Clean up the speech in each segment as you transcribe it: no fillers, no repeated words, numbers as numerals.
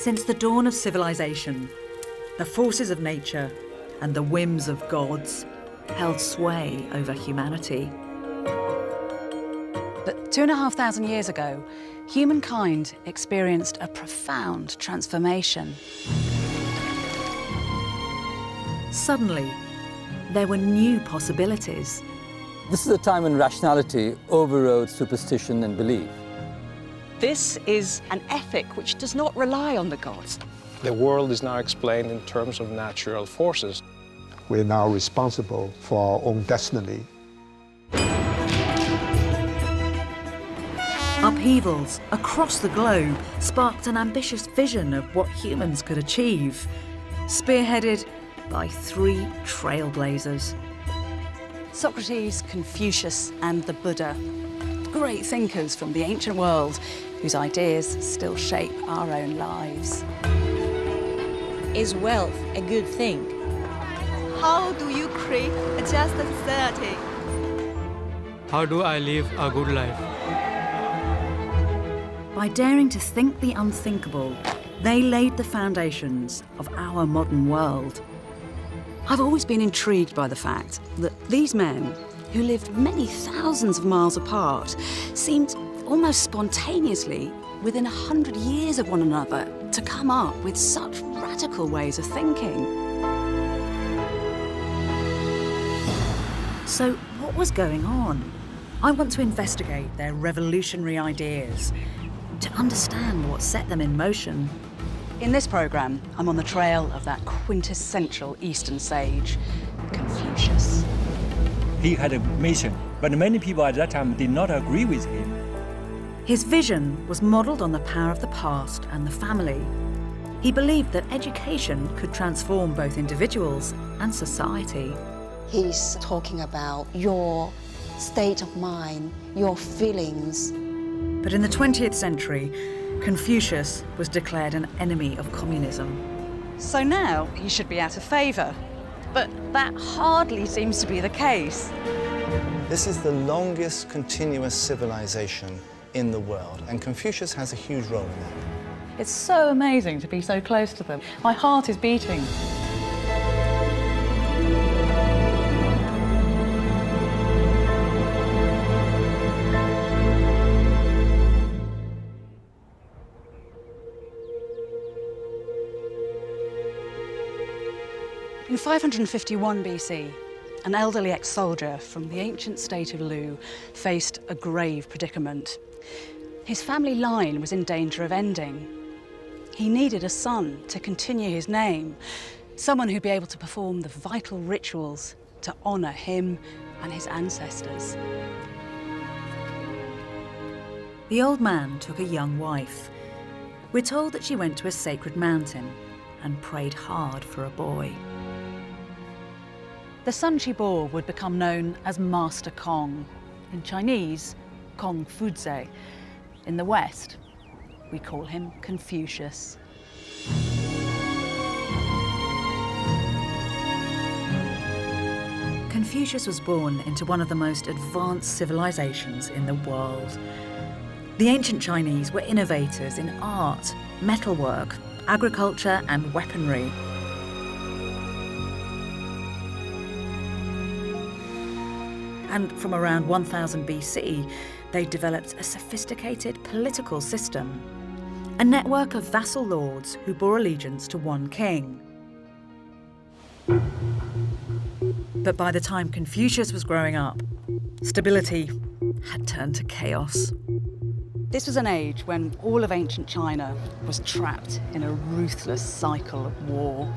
Since the dawn of civilization, the forces of nature and the whims of gods held sway over humanity. But 2,500 years ago, humankind experienced a profound transformation. Suddenly, there were new possibilities. This is a time when rationality overrode superstition and belief. This is an ethic which does not rely on the gods. The world is now explained in terms of natural forces. We're now responsible for our own destiny. Upheavals across the globe sparked an ambitious vision of what humans could achieve, spearheaded by three trailblazers. Socrates, Confucius and the Buddha, great thinkers from the ancient world whose ideas still shape our own lives. Is wealth a good thing? How do you create a just society? How do I live a good life? By daring to think the unthinkable, they laid the foundations of our modern world. I've always been intrigued by the fact that these men, who lived many thousands of miles apart, seemed almost spontaneously, within 100 years of one another, to come up with such radical ways of thinking. So what was going on? I want to investigate their revolutionary ideas, to understand what set them in motion. In this programme, I'm on the trail of that quintessential Eastern sage, Confucius. He had a mission, but many people at that time did not agree with him. His vision was modelled on the power of the past and the family. He believed that education could transform both individuals and society. He's talking about your state of mind, your feelings. But in the 20th century, Confucius was declared an enemy of communism. So now he should be out of favour. But that hardly seems to be the case. This is the longest continuous civilization in the world, and Confucius has a huge role in that. It's so amazing to be so close to them. My heart is beating. In 551 BC, an elderly ex-soldier from the ancient state of Lu faced a grave predicament. His family line was in danger of ending. He needed a son to continue his name, someone who'd be able to perform the vital rituals to honour him and his ancestors. The old man took a young wife. We're told that she went to a sacred mountain and prayed hard for a boy. The son she bore would become known as Master Kong. In Chinese, Confucius. In the West, we call him Confucius. Confucius was born into one of the most advanced civilizations in the world. The ancient Chinese were innovators in art, metalwork, agriculture and weaponry. And from around 1000 BC, they developed a sophisticated political system, a network of vassal lords who bore allegiance to one king. But by the time Confucius was growing up, stability had turned to chaos. This was an age when all of ancient China was trapped in a ruthless cycle of war.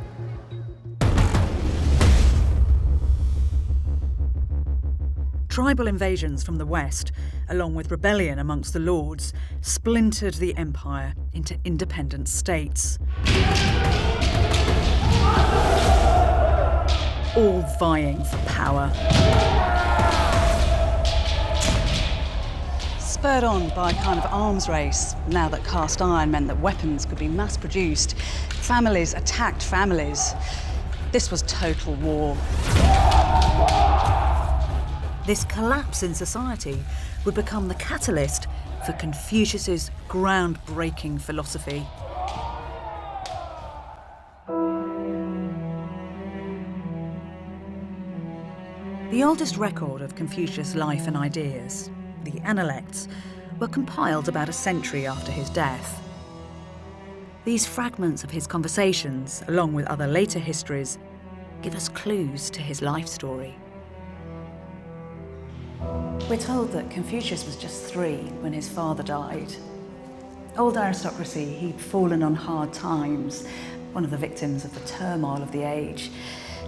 Tribal invasions from the west, along with rebellion amongst the lords, splintered the empire into independent states. All vying for power. Spurred on by a kind of arms race, now that cast iron meant that weapons could be mass-produced, families attacked families. This was total war. This collapse in society would become the catalyst for Confucius's groundbreaking philosophy. The oldest record of Confucius' life and ideas, the Analects, were compiled about a century after his death. These fragments of his conversations, along with other later histories, give us clues to his life story. We're told that Confucius was just 3 when his father died. Old aristocracy, he'd fallen on hard times, one of the victims of the turmoil of the age,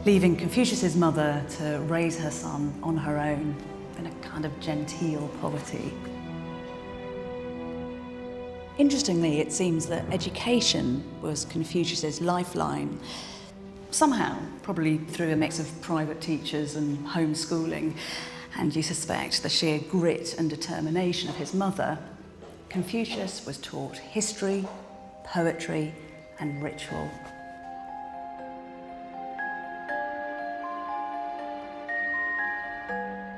leaving Confucius's mother to raise her son on her own in a kind of genteel poverty. Interestingly, it seems that education was Confucius's lifeline. Somehow, probably through a mix of private teachers and homeschooling, and you suspect the sheer grit and determination of his mother, Confucius was taught history, poetry, and ritual.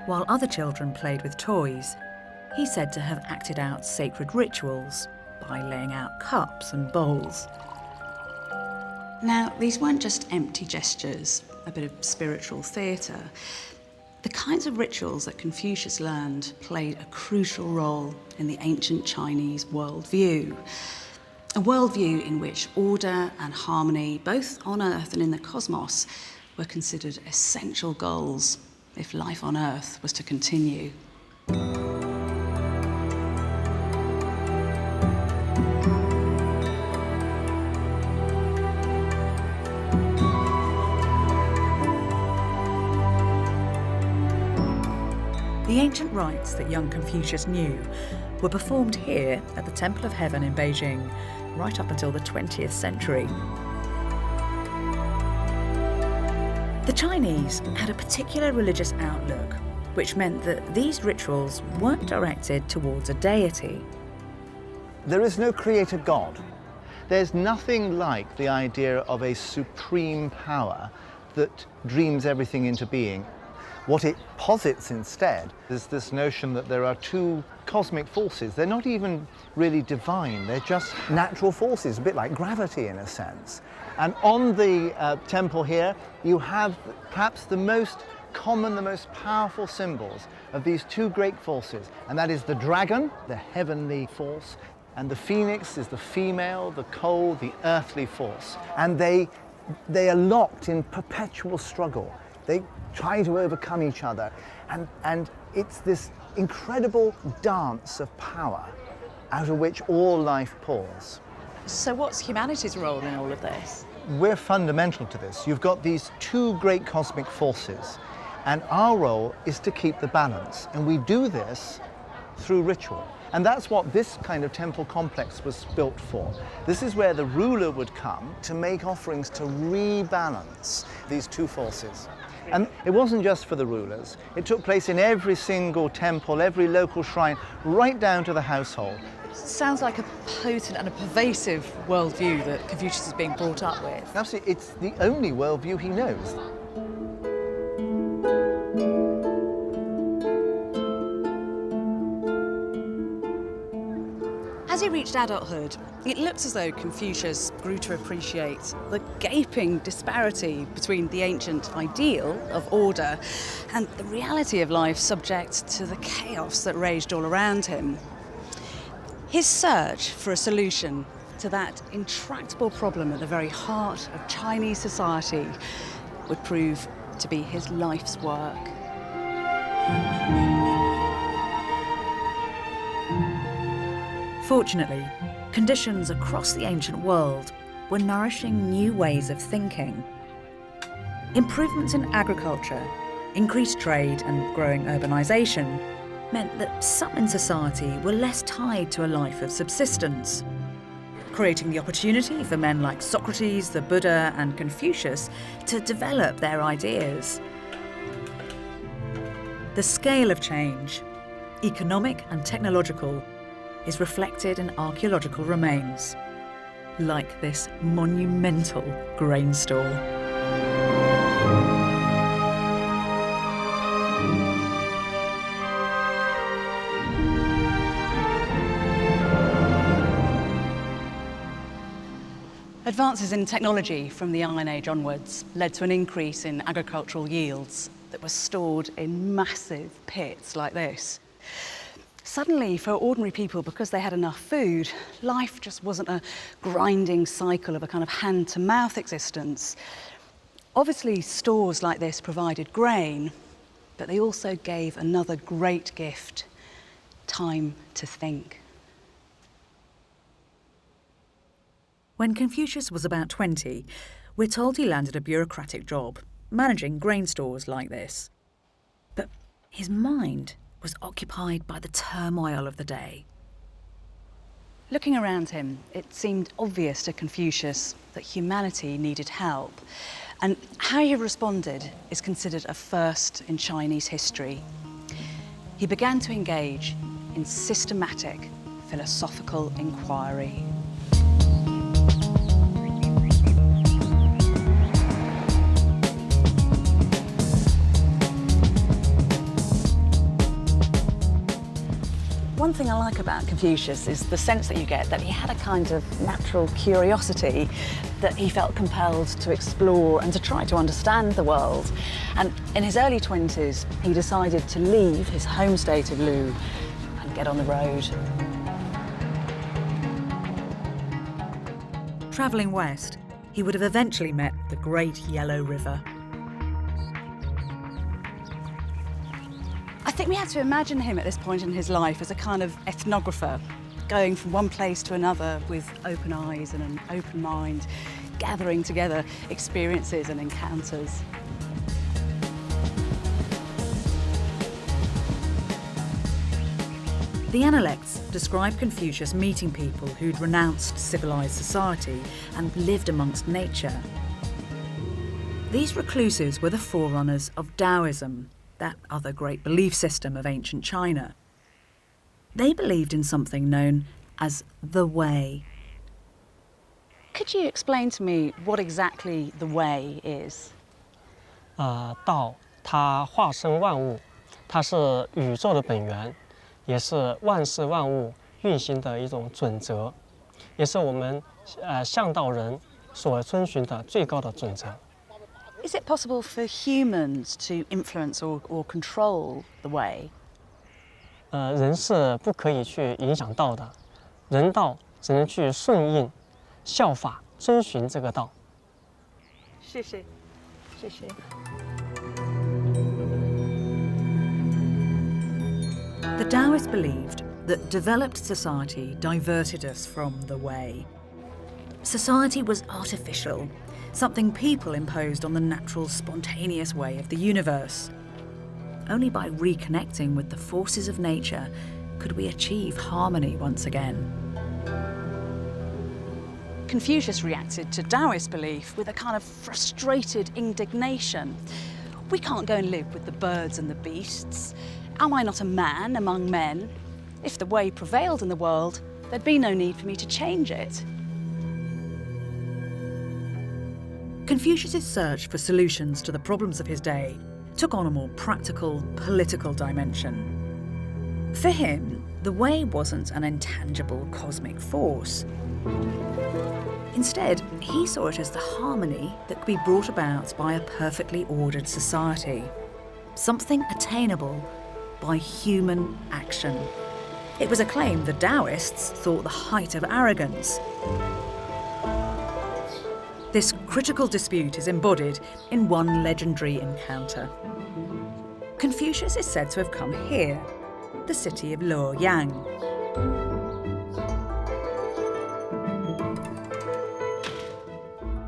While other children played with toys, he's said to have acted out sacred rituals by laying out cups and bowls. Now, these weren't just empty gestures, a bit of spiritual theatre. The kinds of rituals that Confucius learned played a crucial role in the ancient Chinese worldview. A worldview in which order and harmony, both on Earth and in the cosmos, were considered essential goals if life on Earth was to continue. The ancient rites that young Confucius knew were performed here at the Temple of Heaven in Beijing, right up until the 20th century. The Chinese had a particular religious outlook, which meant that these rituals weren't directed towards a deity. There is no creator God. There's nothing like the idea of a supreme power that dreams everything into being. What it posits instead is this notion that there are 2 cosmic forces. They're not even really divine, they're just natural forces, a bit like gravity in a sense. And on the temple here, you have perhaps the most common, the most powerful symbols of these 2 great forces, and that is the dragon, the heavenly force, and the phoenix is the female, the cold, the earthly force. And they are locked in perpetual struggle. They try to overcome each other, and it's this incredible dance of power out of which all life pours. So what's humanity's role in all of this? We're fundamental to this. You've got these 2 great cosmic forces, and our role is to keep the balance, and we do this through ritual. And that's what this kind of temple complex was built for. This is where the ruler would come to make offerings to rebalance these 2 forces. And it wasn't just for the rulers. It took place in every single temple, every local shrine, right down to the household. Sounds like a potent and a pervasive worldview that Confucius is being brought up with. Absolutely, it's the only worldview he knows. As he reached adulthood, it looks as though Confucius grew to appreciate the gaping disparity between the ancient ideal of order and the reality of life subject to the chaos that raged all around him. His search for a solution to that intractable problem at the very heart of Chinese society would prove to be his life's work. Fortunately, conditions across the ancient world were nourishing new ways of thinking. Improvements in agriculture, increased trade and growing urbanisation meant that some in society were less tied to a life of subsistence, creating the opportunity for men like Socrates, the Buddha and Confucius to develop their ideas. The scale of change, economic and technological, is reflected in archaeological remains, like this monumental grain store. Advances in technology from the Iron Age onwards led to an increase in agricultural yields that that were stored in massive pits like this. Suddenly, for ordinary people, because they had enough food, life just wasn't a grinding cycle of a kind of hand-to-mouth existence. Obviously, stores like this provided grain, but they also gave another great gift: time to think. When Confucius was about 20, we're told he landed a bureaucratic job, managing grain stores like this. But his mind was occupied by the turmoil of the day. Looking around him, it seemed obvious to Confucius that humanity needed help, and how he responded is considered a first in Chinese history. He began to engage in systematic philosophical inquiry. One thing I like about Confucius is the sense that you get that he had a kind of natural curiosity that he felt compelled to explore and to try to understand the world. And in his early 20s, he decided to leave his home state of Lu and get on the road. Travelling west, he would have eventually met the Great Yellow River. I think we have to imagine him at this point in his life as a kind of ethnographer, going from one place to another with open eyes and an open mind, gathering together experiences and encounters. The Analects describe Confucius meeting people who'd renounced civilised society and lived amongst nature. These recluses were the forerunners of Taoism, that other great belief system of ancient China. They believed in something known as the Way. Could you explain to me what exactly the Way is? 道它化身万物，它是宇宙的本源，也是万事万物运行的一种准则，也是我们向道人所遵循的最高的准则。 Is it possible for humans to influence or control the Way? 人是不可以去影响道的，人道只能去顺应、效法、遵循这个道。谢谢，谢谢。 The Taoists believed that developed society diverted us from the Way. Society was artificial, something people imposed on the natural, spontaneous way of the universe. Only by reconnecting with the forces of nature could we achieve harmony once again. Confucius reacted to Taoist belief with a kind of frustrated indignation. We can't go and live with the birds and the beasts. Am I not a man among men? If the Way prevailed in the world, there'd be no need for me to change it. Confucius's search for solutions to the problems of his day took on a more practical, political dimension. For him, the Way wasn't an intangible cosmic force. Instead, he saw it as the harmony that could be brought about by a perfectly ordered society, something attainable by human action. It was a claim the Taoists thought the height of arrogance. This critical dispute is embodied in one legendary encounter. Confucius is said to have come here, the city of Luoyang.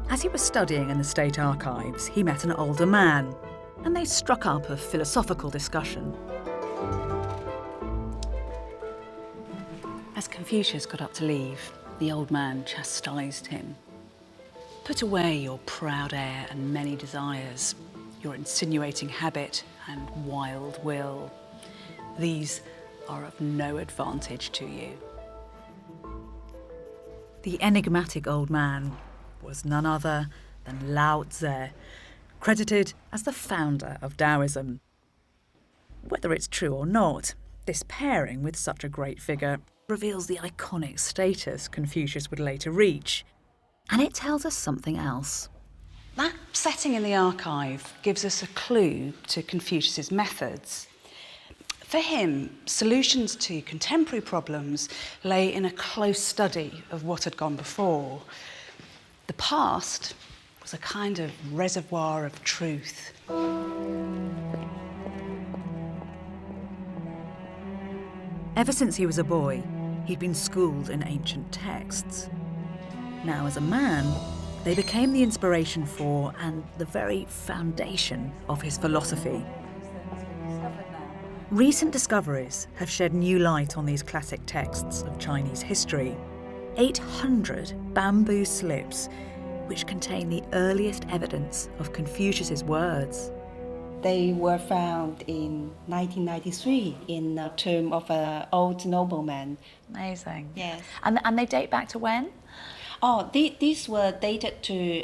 As he was studying in the state archives, he met an older man, and they struck up a philosophical discussion. As Confucius got up to leave, the old man chastised him. Put away your proud air and many desires, your insinuating habit and wild will. These are of no advantage to you. The enigmatic old man was none other than Lao Tzu, credited as the founder of Taoism. Whether it's true or not, this pairing with such a great figure reveals the iconic status Confucius would later reach. And it tells us something else. That setting in the archive gives us a clue to Confucius's methods. For him, solutions to contemporary problems lay in a close study of what had gone before. The past was a kind of reservoir of truth. Ever since he was a boy, he'd been schooled in ancient texts. Now, as a man, they became the inspiration for and the very foundation of his philosophy. Recent discoveries have shed new light on these classic texts of Chinese history. 800 bamboo slips, which contain the earliest evidence of Confucius's words. They were found in 1993 in a tomb of an old nobleman. Amazing. Yes. And they date back to when? Oh, these were dated to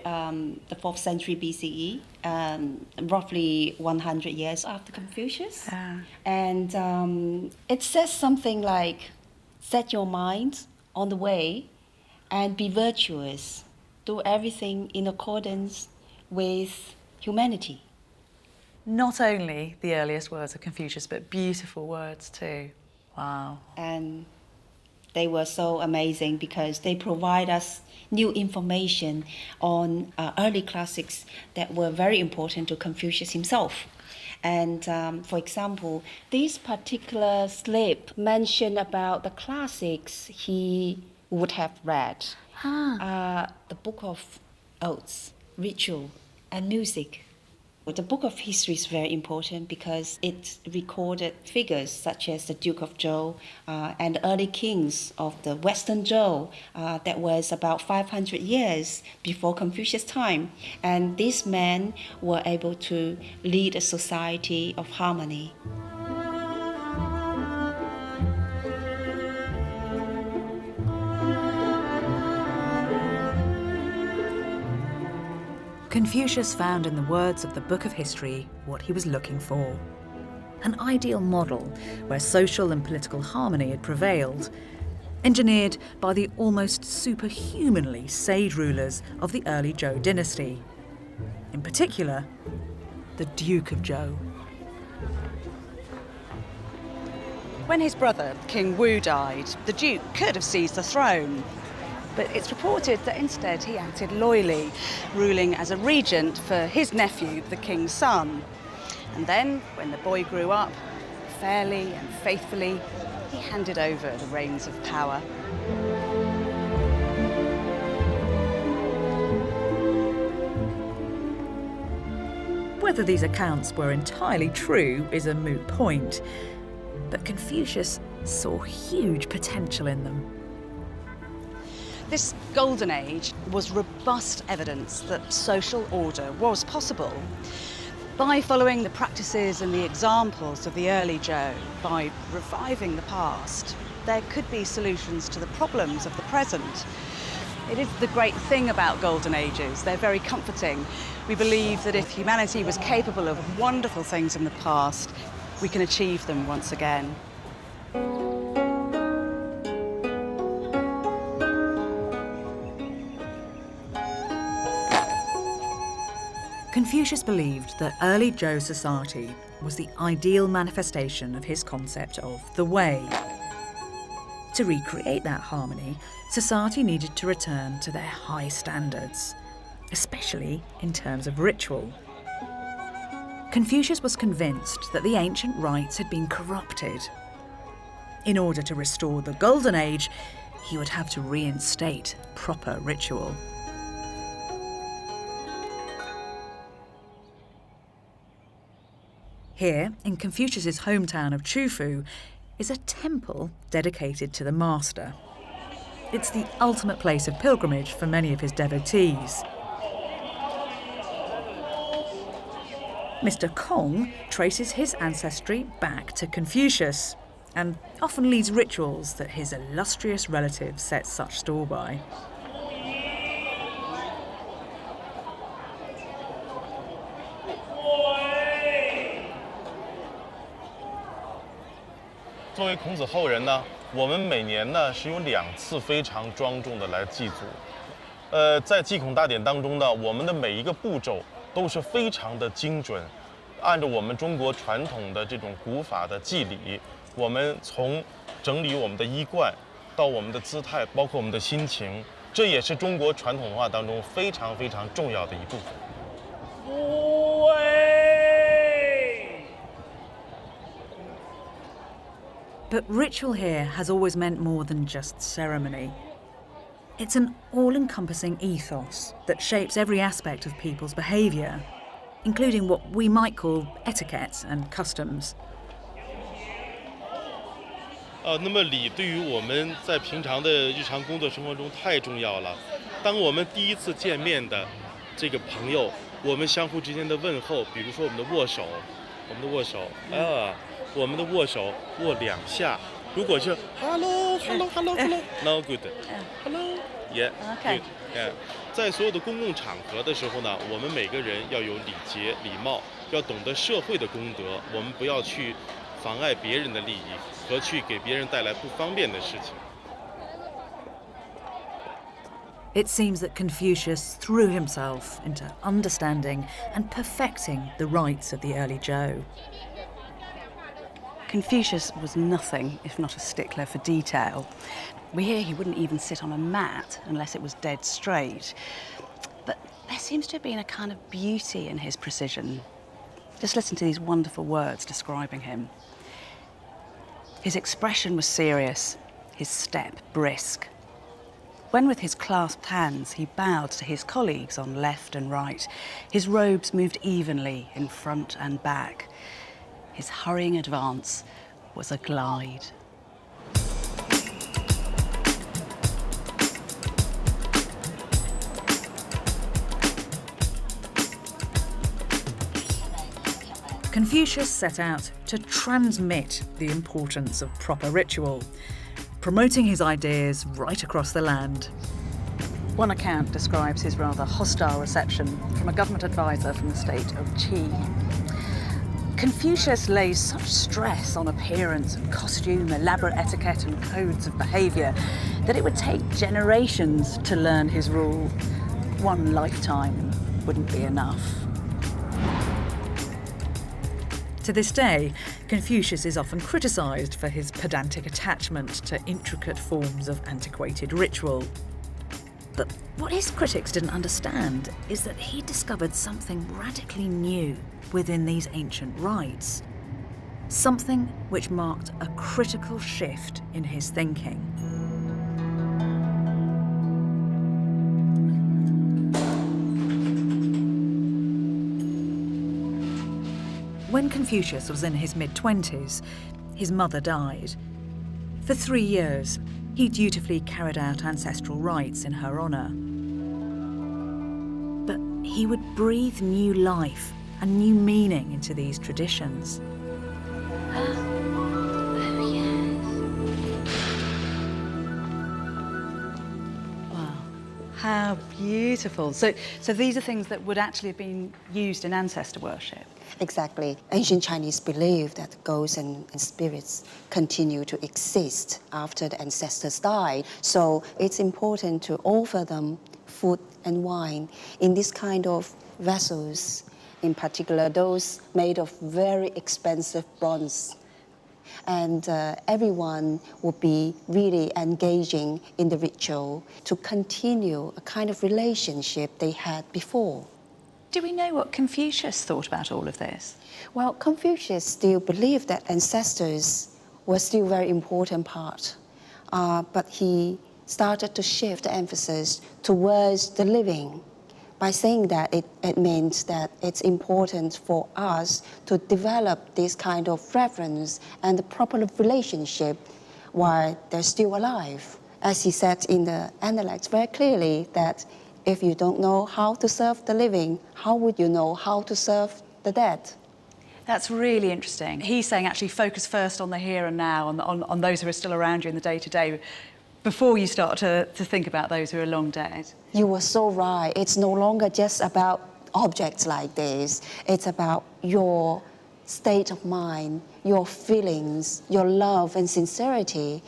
the 4th century BCE, roughly 100 years after Confucius. Yeah. And it says something like, set your mind on the way and be virtuous. Do everything in accordance with humanity. Not only the earliest words of Confucius, but beautiful words too. Wow. And they were so amazing because they provide us new information on early classics that were very important to Confucius himself. And for example, this particular slip mentioned about the classics he would have read. The Book of Odes, Ritual, and Music. The Book of History is very important because it recorded figures such as the Duke of Zhou and the early kings of the Western Zhou that was about 500 years before Confucius' time. And these men were able to lead a society of harmony. Confucius found in the words of the Book of History what he was looking for. An ideal model where social and political harmony had prevailed, engineered by the almost superhumanly sage rulers of the early Zhou dynasty. In particular, the Duke of Zhou. When his brother, King Wu, died, the Duke could have seized the throne. But it's reported that instead he acted loyally, ruling as a regent for his nephew, the king's son. And then, when the boy grew up, fairly and faithfully, he handed over the reins of power. Whether these accounts were entirely true is a moot point, but Confucius saw huge potential in them. This golden age was robust evidence that social order was possible. By following the practices and the examples of the early Zhou, by reviving the past, there could be solutions to the problems of the present. It is the great thing about golden ages. They're very comforting. We believe that if humanity was capable of wonderful things in the past, we can achieve them once again. Confucius believed that early Zhou society was the ideal manifestation of his concept of the way. To recreate that harmony, society needed to return to their high standards, especially in terms of ritual. Confucius was convinced that the ancient rites had been corrupted. In order to restore the Golden Age, he would have to reinstate proper ritual. Here, in Confucius's hometown of Chufu, is a temple dedicated to the master. It's the ultimate place of pilgrimage for many of his devotees. Mr. Kong traces his ancestry back to Confucius and often leads rituals that his illustrious relative set such store by. 作为孔子后人呢，我们每年呢是有2次非常庄重的来祭祖。在祭孔大典当中呢，我们的每一个步骤都是非常的精准，按照我们中国传统的这种古法的祭礼，我们从整理我们的衣冠，到我们的姿态，包括我们的心情，这也是中国传统文化当中非常非常重要的一部分。But ritual here has always meant more than just ceremony. It's an all-encompassing ethos that shapes every aspect of people's behaviour, including what we might call etiquette and customs. 那么礼对于我们在平常的日常工作生活中太重要了。当我们第一次见面的这个朋友，我们相互之间的问候，比如说我们的握手，我们的握手握2下。如果是 hello no good hello yeah okay good 在所有的公共场合的时候呢，我们每个人要有礼节礼貌，要懂得社会的公德，我们不要去妨碍别人的利益和去给别人带来不方便的事情。It seems that Confucius threw himself into understanding and perfecting the rites of the early Zhou. Confucius was nothing if not a stickler for detail. We hear he wouldn't even sit on a mat unless it was dead straight. But there seems to have been a kind of beauty in his precision. Just listen to these wonderful words describing him. His expression was serious, his step brisk. When with his clasped hands he bowed to his colleagues on left and right, his robes moved evenly in front and back. His hurrying advance was a glide. Confucius set out to transmit the importance of proper ritual, promoting his ideas right across the land. One account describes his rather hostile reception from a government advisor from the state of Qi. Confucius lays such stress on appearance and costume, elaborate etiquette and codes of behaviour that it would take generations to learn his rule. One lifetime wouldn't be enough. To this day, Confucius is often criticised for his pedantic attachment to intricate forms of antiquated ritual. But what his critics didn't understand is that he discovered something radically new within these ancient rites. Something which marked a critical shift in his thinking. When Confucius was in his mid-20s, his mother died. For 3 years, he dutifully carried out ancestral rites in her honour. But he would breathe new life and new meaning into these traditions. Wow, how beautiful. So these are things that would actually have been used in ancestor worship? Exactly. Ancient Chinese believed that ghosts and spirits continue to exist after the ancestors died. So it's important to offer them food and wine in this kind of vessels, in particular those made of very expensive bronze. And everyone would be really engaging in the ritual to continue a kind of relationship they had before. Do we know what Confucius thought about all of this? Well, Confucius still believed that ancestors were still a very important part, but he started to shift the emphasis towards the living by saying that it means that it's important for us to develop this kind of reverence and the proper relationship while they're still alive. As he said in the Analects very clearly that if you don't know how to serve the living, how would you know how to serve the dead? That's really interesting. He's saying actually focus first on the here and now, on those who are still around you in the day-to-day, before you start to think about those who are long dead. You were so right. It's no longer just about objects like this. It's about your state of mind, your feelings, your love and sincerity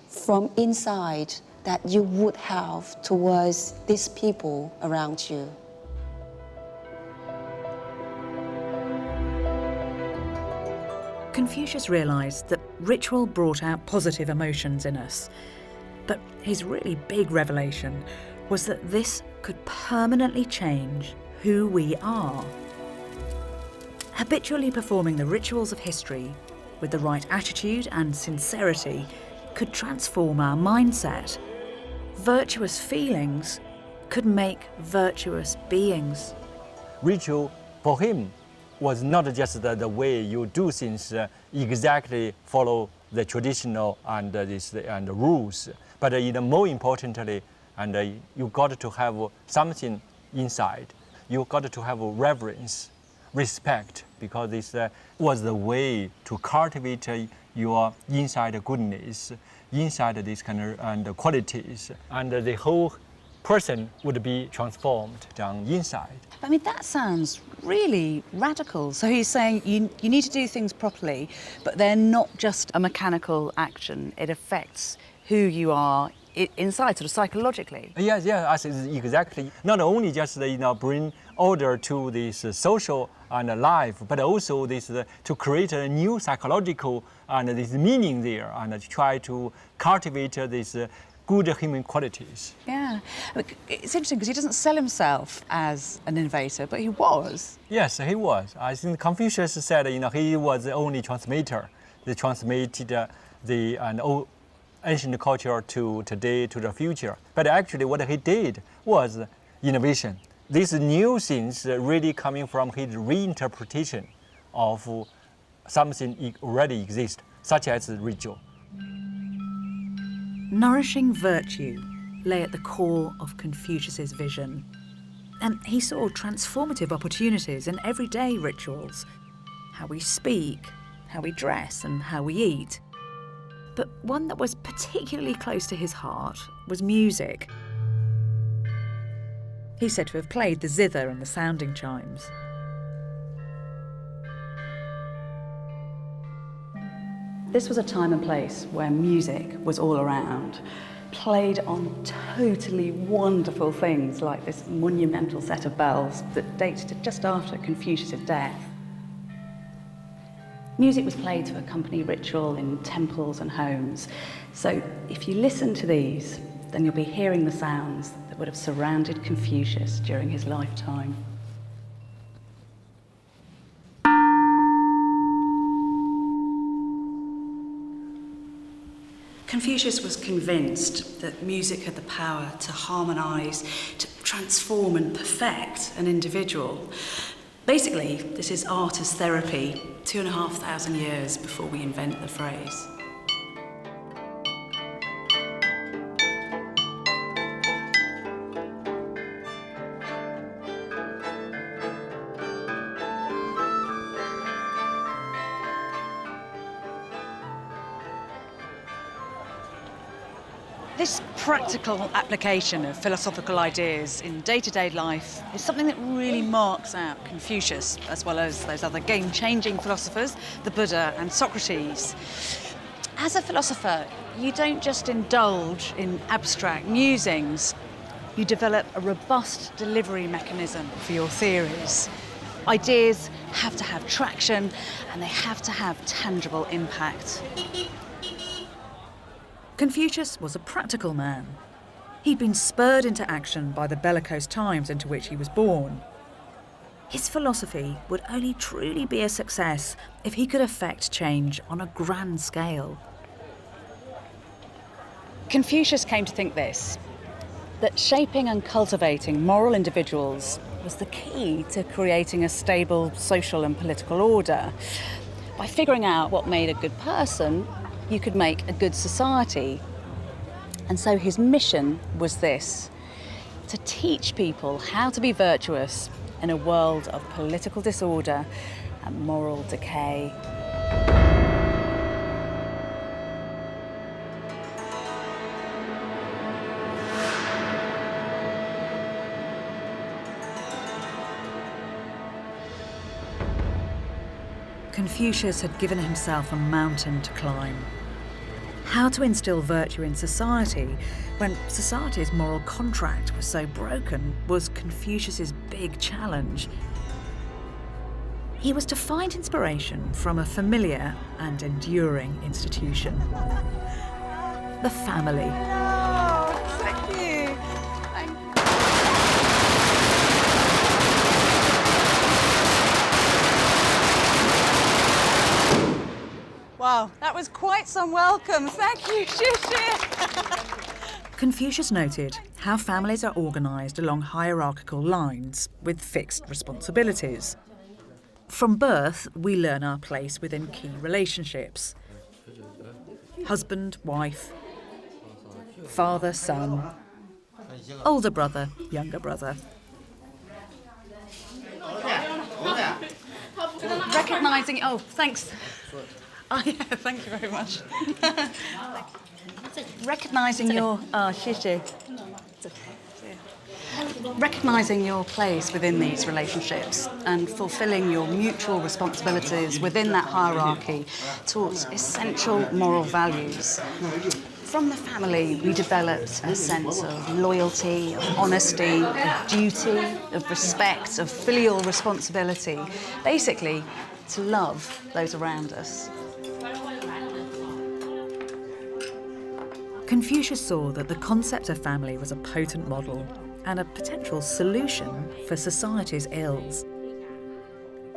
from inside that you would have towards these people around you. Confucius realised that ritual brought out positive emotions in us. But his really big revelation was that this could permanently change who we are. Habitually performing the rituals of history with the right attitude and sincerity could transform our mindset. Virtuous feelings could make virtuous beings. Ritual for him was not just the way you do things exactly follow the traditional and the rules, but more importantly, you got to have something inside. You got to have reverence, respect, because this was the way to cultivate your inside goodness, inside these kind of and qualities, and the whole person would be transformed down inside. I mean, that sounds really radical. So he's saying you need to do things properly, but they're not just a mechanical action. It affects who you are inside, sort of psychologically. Yes, exactly. Not only just bring order to this social and life, but also this to create a new psychological and this meaning there, and try to cultivate this good human qualities. Yeah, it's interesting because he doesn't sell himself as an innovator, but he was. Yes, he was. I think Confucius said, he was the only transmitter. They transmitted the ancient culture to today, to the future. But actually what he did was innovation. These new things really coming from his reinterpretation of something already exists, such as ritual. Nourishing virtue lay at the core of Confucius's vision. And he saw transformative opportunities in everyday rituals, how we speak, how we dress, and how we eat. But one that was particularly close to his heart was music. He's said to have played the zither and the sounding chimes. This was a time and place where music was all around, played on totally wonderful things like this monumental set of bells that dated to just after Confucius' death. Music was played to accompany ritual in temples and homes. So if you listen to these, then you'll be hearing the sounds that would have surrounded Confucius during his lifetime. Confucius was convinced that music had the power to harmonise, to transform and perfect an individual. Basically, this is art as therapy, 2,500 years before we invent the phrase. This practical application of philosophical ideas in day-to-day life is something that really marks out Confucius, as well as those other game-changing philosophers, the Buddha and Socrates. As a philosopher, you don't just indulge in abstract musings, you develop a robust delivery mechanism for your theories. Ideas have to have traction, and they have to have tangible impact. Confucius was a practical man. He'd been spurred into action by the bellicose times into which he was born. His philosophy would only truly be a success if he could effect change on a grand scale. Confucius came to think this, that shaping and cultivating moral individuals was the key to creating a stable social and political order. By figuring out what made a good person, you could make a good society. And so his mission was this, to teach people how to be virtuous in a world of political disorder and moral decay. Confucius had given himself a mountain to climb. How to instill virtue in society when society's moral contract was so broken was Confucius's big challenge. He was to find inspiration from a familiar and enduring institution, the family. Oh, thank you. Wow, that was quite some welcome. Thank you, Shishi. Confucius noted how families are organised along hierarchical lines with fixed responsibilities. From birth, we learn our place within key relationships. Husband, wife, father, son, older brother, younger brother. Recognising, oh, thanks. Oh, yeah, thank you very much. Recognising your, shishi. Recognising your place within these relationships and fulfilling your mutual responsibilities within that hierarchy towards essential moral values. From the family, we developed a sense of loyalty, of honesty, of duty, of respect, of filial responsibility. Basically, to love those around us. Confucius saw that the concept of family was a potent model and a potential solution for society's ills.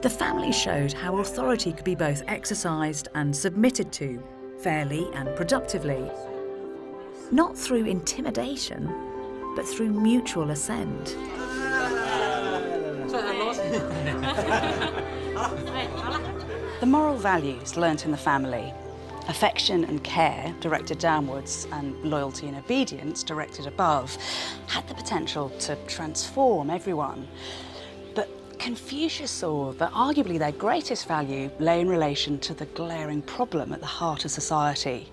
The family showed how authority could be both exercised and submitted to, fairly and productively, not through intimidation, but through mutual assent. The moral values learnt in the family, affection and care directed downwards and loyalty and obedience directed above, had the potential to transform everyone. But Confucius saw that arguably their greatest value lay in relation to the glaring problem at the heart of society,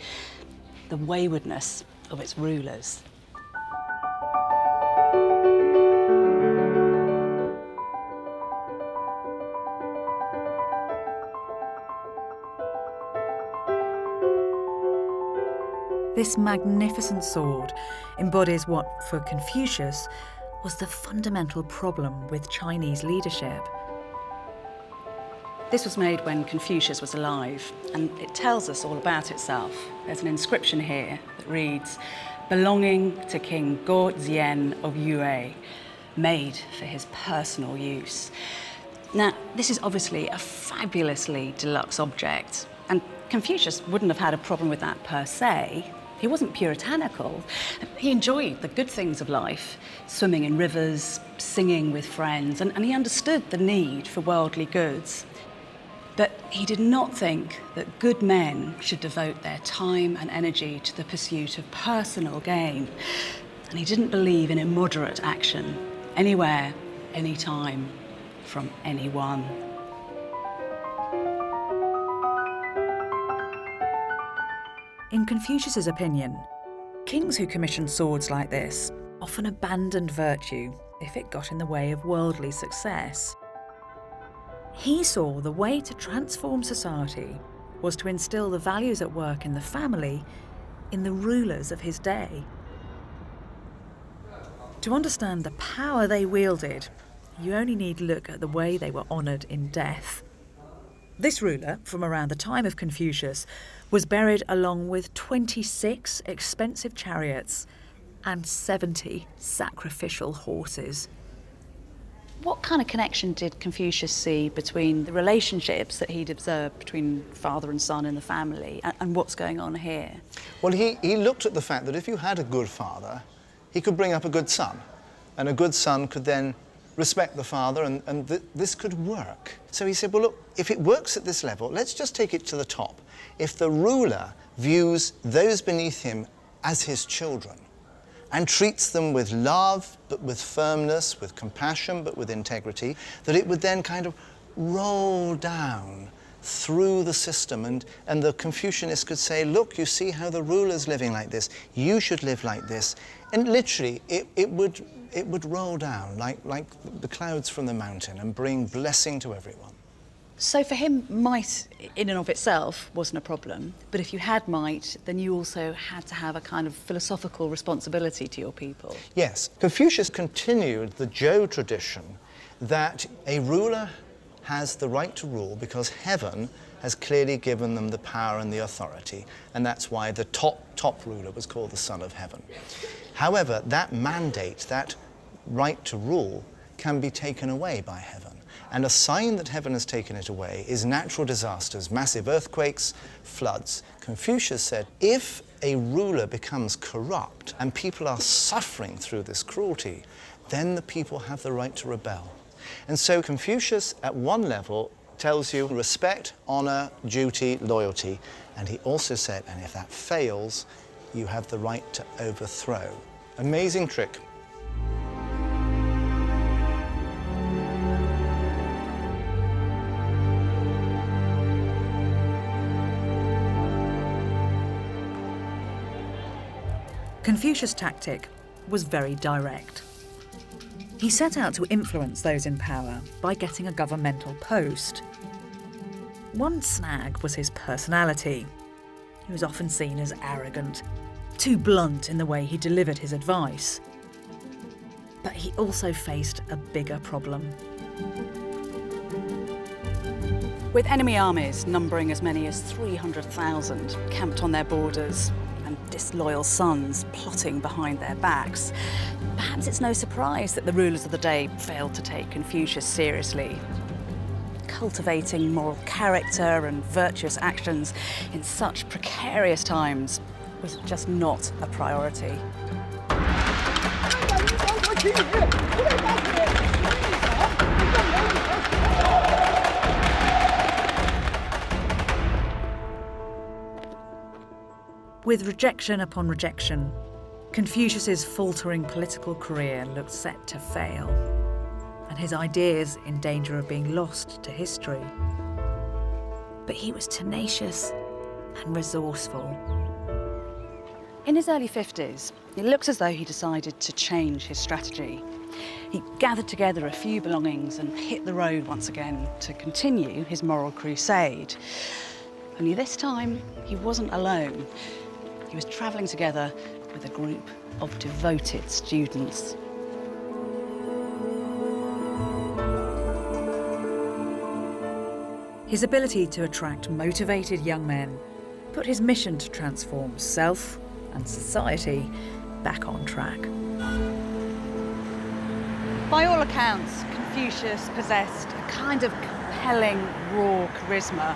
the waywardness of its rulers. This magnificent sword embodies what, for Confucius, was the fundamental problem with Chinese leadership. This was made when Confucius was alive, and it tells us all about itself. There's an inscription here that reads, "Belonging to King Go Zhen of Yue, made for his personal use." Now, this is obviously a fabulously deluxe object, and Confucius wouldn't have had a problem with that per se. He wasn't puritanical. He enjoyed the good things of life, swimming in rivers, singing with friends, and he understood the need for worldly goods. But he did not think that good men should devote their time and energy to the pursuit of personal gain. And he didn't believe in immoderate action, anywhere, anytime, from anyone. In Confucius's opinion, kings who commissioned swords like this often abandoned virtue if it got in the way of worldly success. He saw the way to transform society was to instill the values at work in the family in the rulers of his day. To understand the power they wielded, you only need look at the way they were honoured in death. This ruler, from around the time of Confucius, was buried along with 26 expensive chariots and 70 sacrificial horses. What kind of connection did Confucius see between the relationships that he'd observed between father and son in the family and what's going on here? Well, he looked at the fact that if you had a good father, he could bring up a good son, and a good son could then respect the father, and this could work. So he said, well, look, if it works at this level, let's just take it to the top. If the ruler views those beneath him as his children and treats them with love, but with firmness, with compassion, but with integrity, that it would then kind of roll down through the system, and the Confucianists could say, look, you see how the ruler's living like this, you should live like this. And literally, it would roll down like the clouds from the mountain and bring blessing to everyone. So for him, might in and of itself wasn't a problem, but if you had might, then you also had to have a kind of philosophical responsibility to your people. Yes, Confucius continued the Zhou tradition that a ruler has the right to rule because heaven has clearly given them the power and the authority, and that's why the top ruler was called the Son of Heaven. However, that mandate, that right to rule, can be taken away by heaven. And a sign that heaven has taken it away is natural disasters, massive earthquakes, floods. Confucius said, if a ruler becomes corrupt and people are suffering through this cruelty, then the people have the right to rebel. And so Confucius, at one level, tells you respect, honor, duty, loyalty. And he also said, and if that fails, you have the right to overthrow. Amazing trick. Confucius' tactic was very direct. He set out to influence those in power by getting a governmental post. One snag was his personality. He was often seen as arrogant, too blunt in the way he delivered his advice. But he also faced a bigger problem. With enemy armies numbering as many as 300,000 camped on their borders, and disloyal sons plotting behind their backs, perhaps it's no surprise that the rulers of the day failed to take Confucius seriously. Cultivating moral character and virtuous actions in such precarious times was just not a priority. With rejection upon rejection, Confucius's faltering political career looked set to fail, and his ideas in danger of being lost to history. But he was tenacious and resourceful. In his early 50s, it looks as though he decided to change his strategy. He gathered together a few belongings and hit the road once again to continue his moral crusade. Only this time, he wasn't alone. He was travelling together with a group of devoted students. His ability to attract motivated young men put his mission to transform self and society back on track. By all accounts, Confucius possessed a kind of compelling, raw charisma.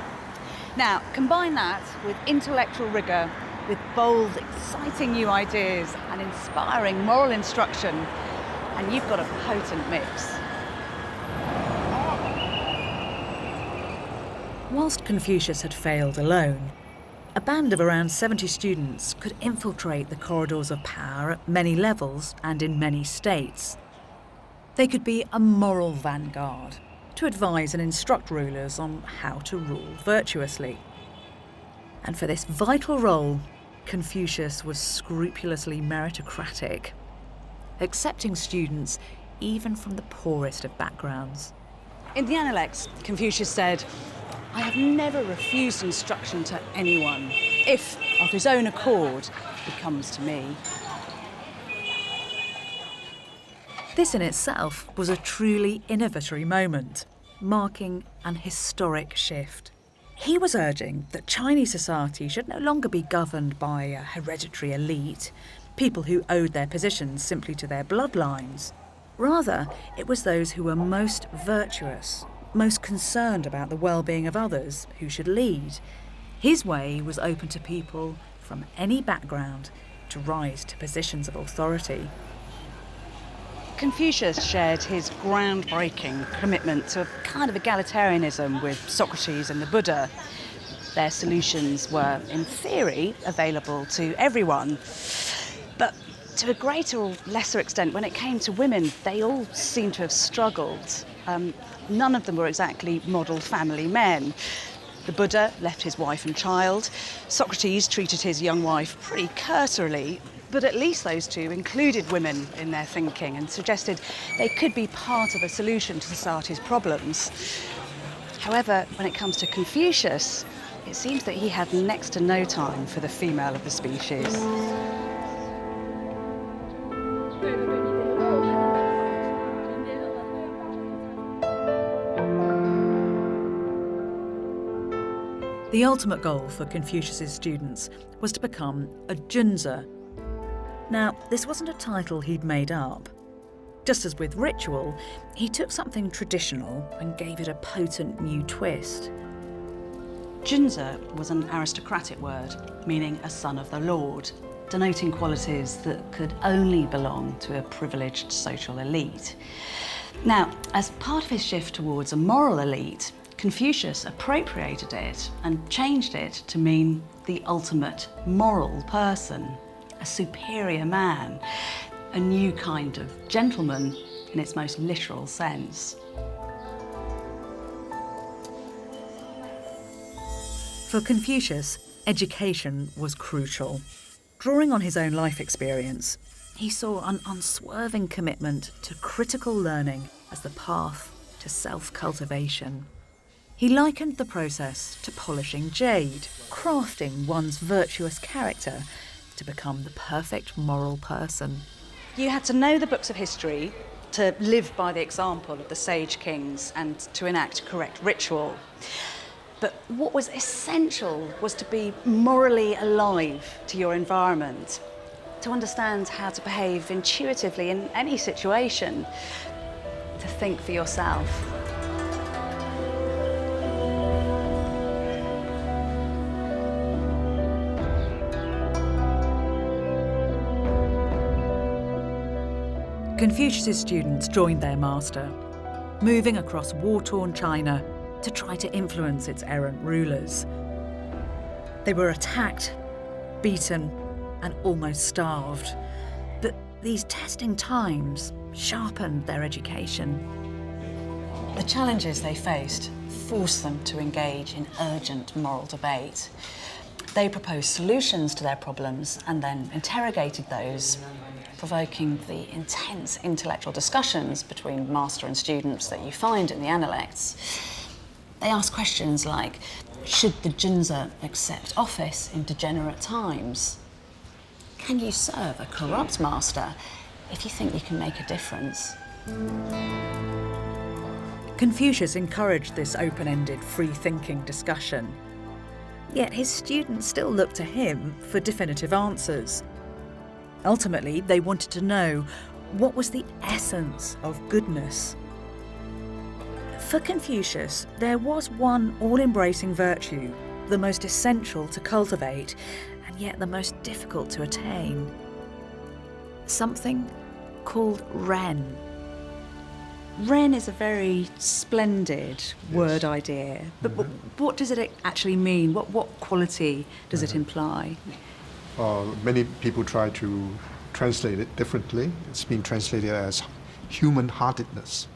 Now, combine that with intellectual rigour, with bold, exciting new ideas and inspiring moral instruction, and you've got a potent mix. Whilst Confucius had failed alone, a band of around 70 students could infiltrate the corridors of power at many levels and in many states. They could be a moral vanguard to advise and instruct rulers on how to rule virtuously. And for this vital role, Confucius was scrupulously meritocratic, accepting students even from the poorest of backgrounds. In the Analects, Confucius said, "I have never refused instruction to anyone, if, of his own accord, he comes to me." This in itself was a truly innovatory moment, marking an historic shift. He was urging that Chinese society should no longer be governed by a hereditary elite, people who owed their positions simply to their bloodlines. Rather, it was those who were most virtuous, most concerned about the well-being of others, who should lead. His way was open to people from any background to rise to positions of authority. Confucius shared his groundbreaking commitment to a kind of egalitarianism with Socrates and the Buddha. Their solutions were, in theory, available to everyone. But to a greater or lesser extent, when it came to women, they all seemed to have struggled. None of them were exactly model family men. The Buddha left his wife and child. Socrates treated his young wife pretty cursorily. But at least those two included women in their thinking and suggested they could be part of a solution to society's problems. However, when it comes to Confucius, it seems that he had next to no time for the female of the species. The ultimate goal for Confucius's students was to become a junzi. Now, this wasn't a title he'd made up. Just as with ritual, he took something traditional and gave it a potent new twist. Junzi was an aristocratic word, meaning a son of the Lord, denoting qualities that could only belong to a privileged social elite. Now, as part of his shift towards a moral elite, Confucius appropriated it and changed it to mean the ultimate moral person, a superior man, a new kind of gentleman in its most literal sense. For Confucius, education was crucial. Drawing on his own life experience, he saw an unswerving commitment to critical learning as the path to self-cultivation. He likened the process to polishing jade, crafting one's virtuous character to become the perfect moral person. You had to know the books of history, to live by the example of the sage kings and to enact correct ritual. But what was essential was to be morally alive to your environment, to understand how to behave intuitively in any situation, to think for yourself. Confucius's students joined their master, moving across war-torn China to try to influence its errant rulers. They were attacked, beaten, and almost starved. But these testing times sharpened their education. The challenges they faced forced them to engage in urgent moral debate. They proposed solutions to their problems and then interrogated those, provoking the intense intellectual discussions between master and students that you find in the Analects. They asked questions like, should the junzi accept office in degenerate times? Can you serve a corrupt master if you think you can make a difference? Confucius encouraged this open-ended, free-thinking discussion. Yet his students still looked to him for definitive answers. Ultimately, they wanted to know what was the essence of goodness. For Confucius, there was one all-embracing virtue, the most essential to cultivate, and yet the most difficult to attain. Something called Ren. Ren is a very splendid word idea, but what does it actually mean? What quality does it imply? Many people try to translate it differently. It's been translated as human-heartedness,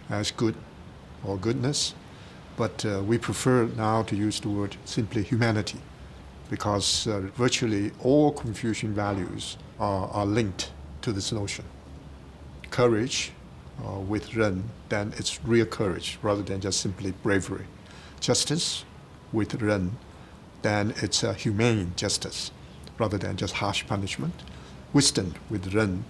as good or goodness, but we prefer now to use the word simply humanity, because virtually all Confucian values are linked to this notion. Courage with Ren, then it's real courage rather than just simply bravery. Justice with Ren, then it's a humane justice rather than just harsh punishment. Wisdom with Ren,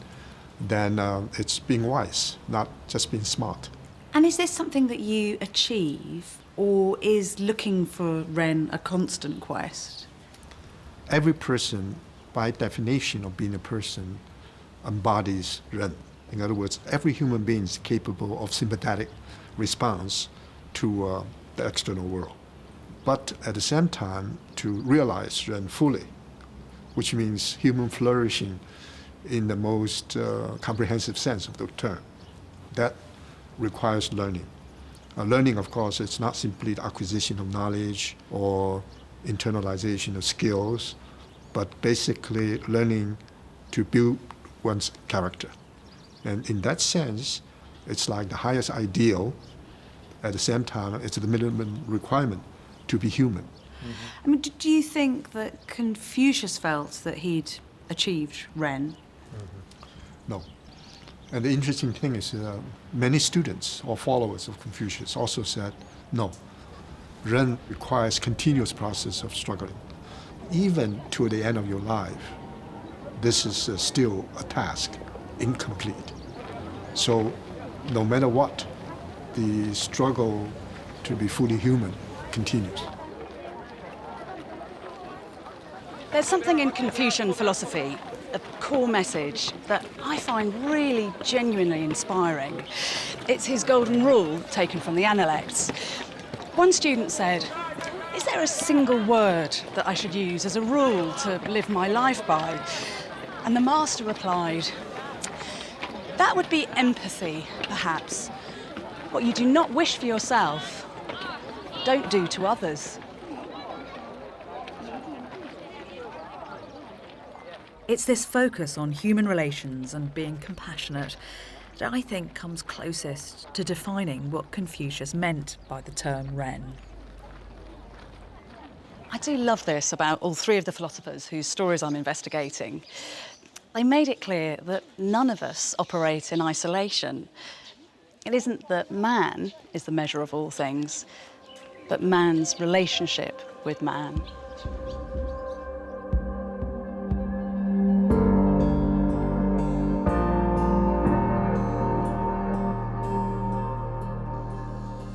then it's being wise, not just being smart. And is this something that you achieve, or is looking for Ren a constant quest? Every person, by definition of being a person, embodies Ren. In other words, every human being is capable of sympathetic response to the external world. But at the same time, to realize Ren fully, which means human flourishing in the most comprehensive sense of the term, that requires learning. Learning, of course, is not simply the acquisition of knowledge or internalization of skills, but basically learning to build one's character. And in that sense, it's like the highest ideal. At the same time, it's the minimum requirement to be human. Mm-hmm. I mean, do you think that Confucius felt that he'd achieved Ren? Mm-hmm. No. And the interesting thing is many students or followers of Confucius also said No. Ren requires continuous process of struggling. Even to the end of your life, this is still a task, incomplete. So no matter what, the struggle to be fully human continues. There's something in Confucian philosophy, a core message, that I find really genuinely inspiring. It's his golden rule taken from the Analects. One student said, "Is there a single word that I should use as a rule to live my life by?" And the master replied, "That would be empathy, perhaps. What you do not wish for yourself, don't do to others." It's this focus on human relations and being compassionate that I think comes closest to defining what Confucius meant by the term Ren. I do love this about all three of the philosophers whose stories I'm investigating. They made it clear that none of us operate in isolation. It isn't that man is the measure of all things, but man's relationship with man.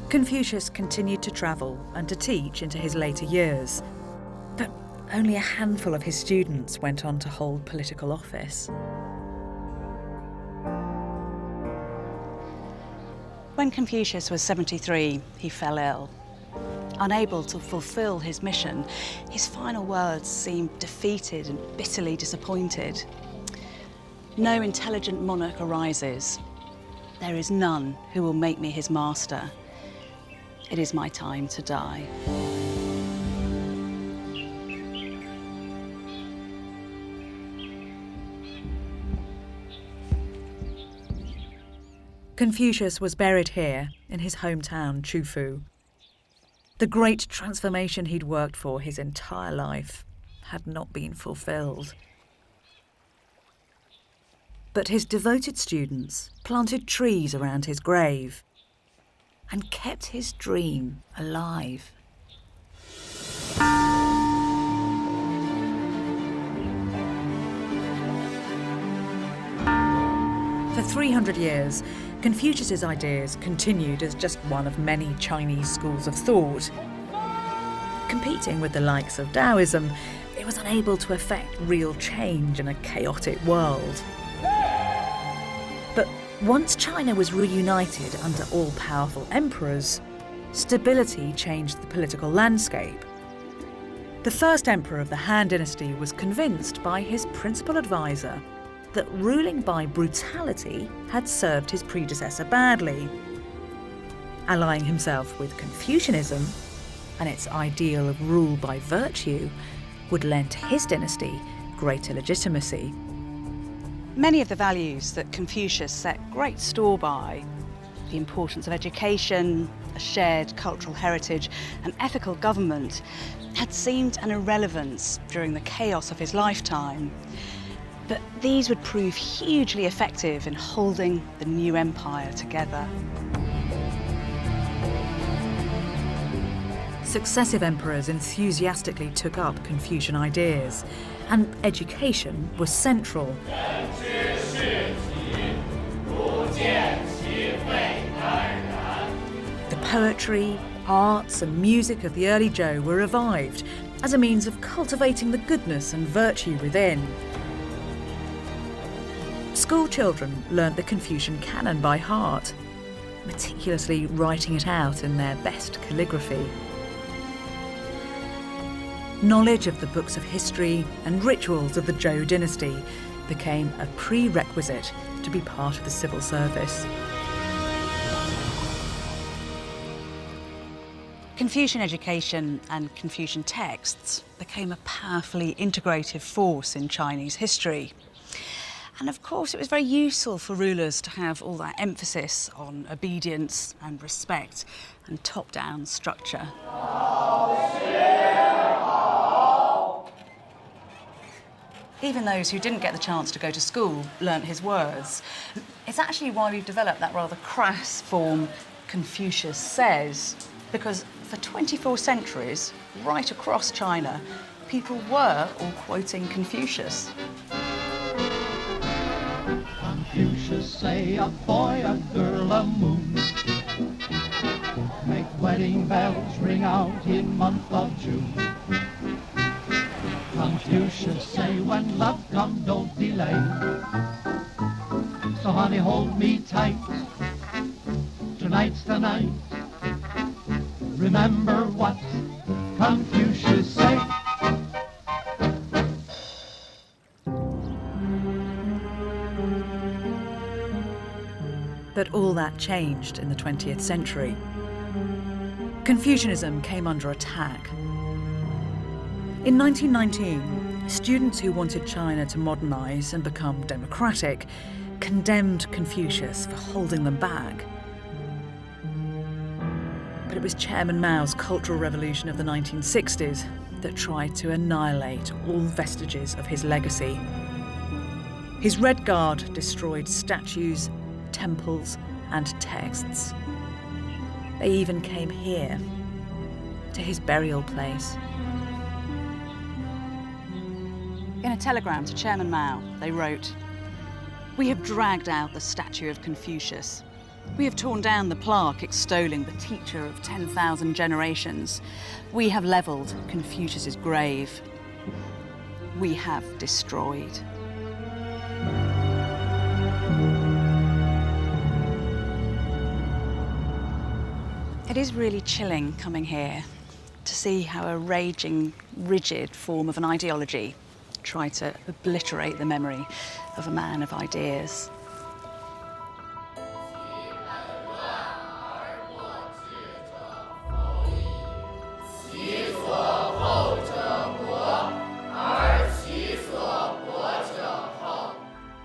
Confucius continued to travel and to teach into his later years, but only a handful of his students went on to hold political office. When Confucius was 73, he fell ill. Unable to fulfill his mission, his final words seemed defeated and bitterly disappointed. "No intelligent monarch arises. There is none who will make me his master. It is my time to die." Confucius was buried here in his hometown, Chufu. The great transformation he'd worked for his entire life had not been fulfilled. But his devoted students planted trees around his grave and kept his dream alive. For 300 years, Confucius's ideas continued as just one of many Chinese schools of thought. Competing with the likes of Taoism, it was unable to effect real change in a chaotic world. But once China was reunited under all-powerful emperors, stability changed the political landscape. The first emperor of the Han Dynasty was convinced by his principal advisor that ruling by brutality had served his predecessor badly. Allying himself with Confucianism and its ideal of rule by virtue would lend his dynasty greater legitimacy. Many of the values that Confucius set great store by, the importance of education, a shared cultural heritage, and ethical government, had seemed an irrelevance during the chaos of his lifetime. But these would prove hugely effective in holding the new empire together. Successive emperors enthusiastically took up Confucian ideas, and education was central. The poetry, arts and music of the early Zhou were revived as a means of cultivating the goodness and virtue within. School children learnt the Confucian canon by heart, meticulously writing it out in their best calligraphy. Knowledge of the books of history and rituals of the Zhou dynasty became a prerequisite to be part of the civil service. Confucian education and Confucian texts became a powerfully integrative force in Chinese history. And of course, it was very useful for rulers to have all that emphasis on obedience and respect and top-down structure. Even those who didn't get the chance to go to school learnt his words. It's actually why we've developed that rather crass form, Confucius says. Because for 24 centuries, right across China, people were all quoting Confucius. Confucius say a boy, a girl, a moon. Make wedding bells ring out in month of June. Confucius say when love comes don't delay. So honey hold me tight, tonight's the night. Remember what Confucius say. But all that changed in the 20th century. Confucianism came under attack. In 1919, students who wanted China to modernise and become democratic condemned Confucius for holding them back. But it was Chairman Mao's Cultural Revolution of the 1960s that tried to annihilate all vestiges of his legacy. His Red Guard destroyed statues, temples and texts. They even came here, to his burial place. In a telegram to Chairman Mao, they wrote, "We have dragged out the statue of Confucius. We have torn down the plaque extolling the teacher of 10,000 generations. We have levelled Confucius's grave. We have destroyed." It is really chilling coming here to see how a raging, rigid form of an ideology tried to obliterate the memory of a man of ideas.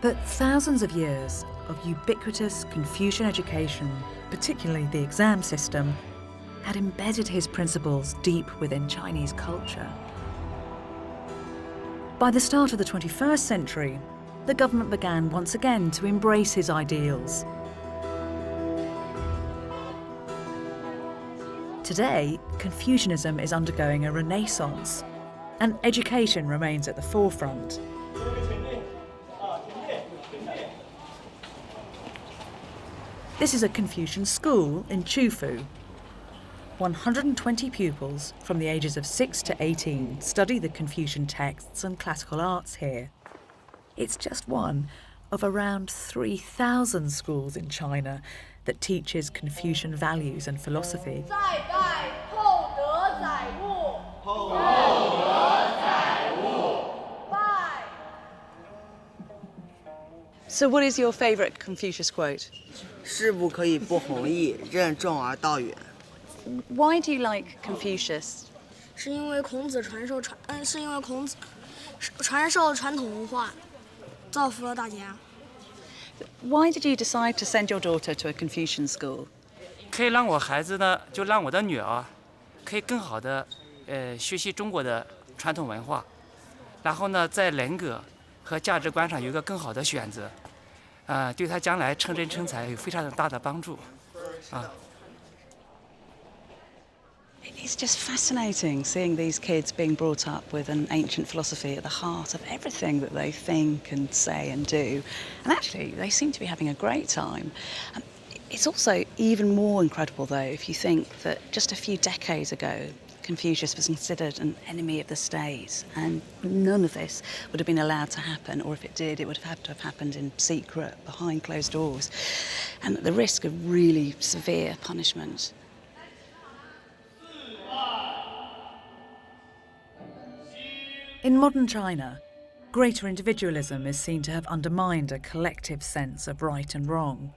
But thousands of years of ubiquitous Confucian education, particularly the exam system, had embedded his principles deep within Chinese culture. By the start of the 21st century, the government began once again to embrace his ideals. Today, Confucianism is undergoing a renaissance, and education remains at the forefront. This is a Confucian school in Chufu. 120 pupils from the ages of 6 to 18 study the Confucian texts and classical arts here. It's just one of around 3,000 schools in China that teaches Confucian values and philosophy. So what is your favourite Confucius quote? 事不可以不弘毅，任重而道远。 Why do you like Confucius? 是因为孔子传授传统文化，造福了大家。 Why did you decide to send your daughter to a Confucian school? 可以让我孩子呢，就让我的女儿，可以更好的学习中国的传统文化，然后呢，在人格和价值观上有一个更好的选择，对她将来成人成才有非常大的帮助，啊。 It's just fascinating seeing these kids being brought up with an ancient philosophy at the heart of everything that they think and say and do. And actually, they seem to be having a great time. It's also even more incredible, though, if you think that just a few decades ago, Confucius was considered an enemy of the state, and none of this would have been allowed to happen, or if it did, it would have had to have happened in secret, behind closed doors, and at the risk of really severe punishment. In modern China, greater individualism is seen to have undermined a collective sense of right and wrong.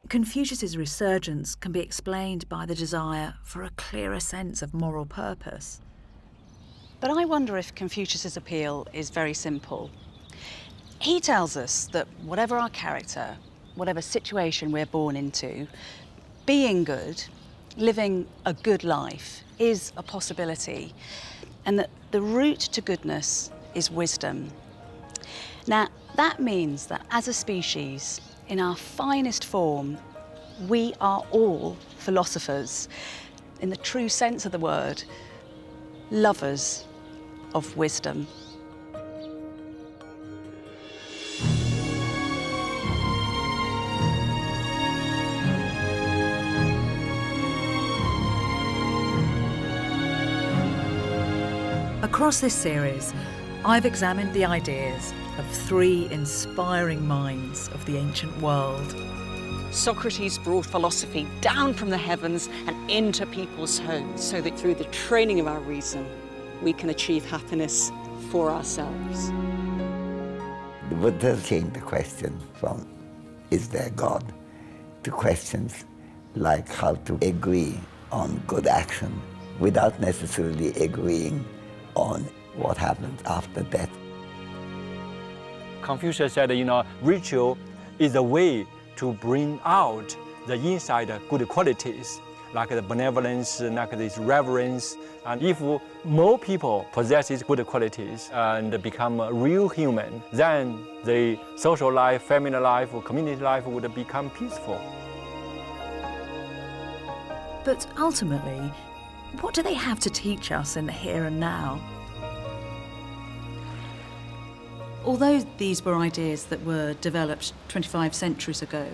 Confucius's resurgence can be explained by the desire for a clearer sense of moral purpose. But I wonder if Confucius's appeal is very simple. He tells us that whatever our character, whatever situation we're born into, being good, living a good life is a possibility, and that the route to goodness is wisdom. Now, that means that as a species, in our finest form, We are all philosophers, in the true sense of the word, lovers of wisdom. Across this series, I've examined the ideas of three inspiring minds of the ancient world. Socrates brought philosophy down from the heavens and into people's homes so that through the training of our reason, we can achieve happiness for ourselves. The Buddha changed the question from, is there God, to questions like how to agree on good action without necessarily agreeing on what happens after death. Confucius said, ritual is a way to bring out the inside good qualities, like the benevolence, like this reverence. And if more people possess these good qualities and become a real human, then the social life, family life, community life would become peaceful. But ultimately, what do they have to teach us in the here and now? Although these were ideas that were developed 25 centuries ago,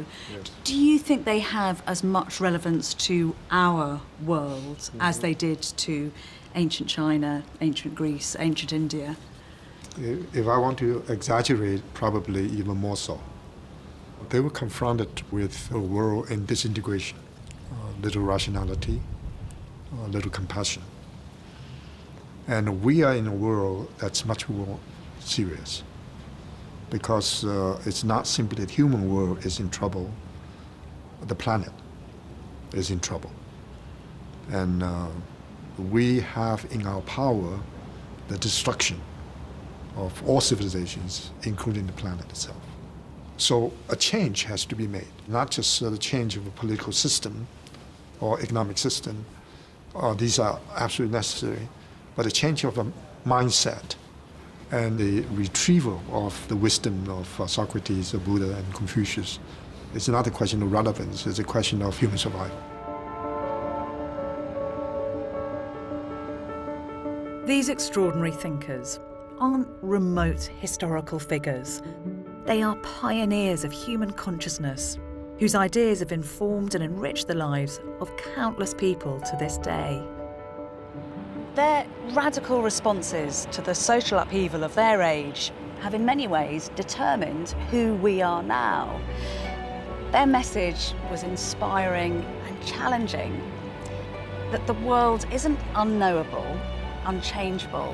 do you think they have as much relevance to our world as they did to ancient China, ancient Greece, ancient India? If I want to exaggerate, probably even more so. They were confronted with a world in disintegration, little rationality, little compassion. And we are in a world that's much more serious, because it's not simply the human world is in trouble, the planet is in trouble. And we have in our power the destruction of all civilizations, including the planet itself. So a change has to be made, not just the change of a political system or economic system. These are absolutely necessary, but a change of a mindset and the retrieval of the wisdom of Socrates, Buddha, and Confucius. It's not a question of relevance, it's a question of human survival. These extraordinary thinkers aren't remote historical figures. They are pioneers of human consciousness, whose ideas have informed and enriched the lives of countless people to this day. Their radical responses to the social upheaval of their age have in many ways determined who we are now. Their message was inspiring and challenging, that the world isn't unknowable, unchangeable.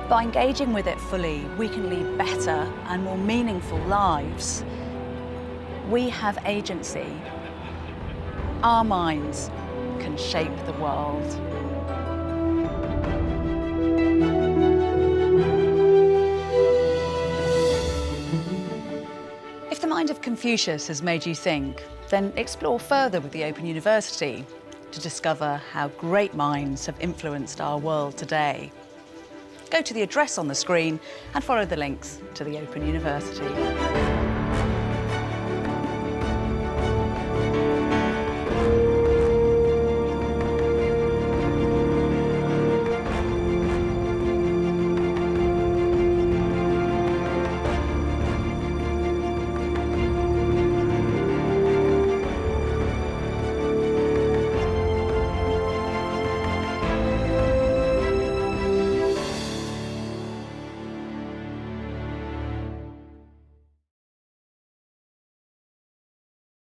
By engaging with it fully, we can lead better and more meaningful lives. We have agency. Our minds can shape the world. If the mind of Confucius has made you think, then explore further with the Open University to discover how great minds have influenced our world today. Go to the address on the screen and follow the links to the Open University.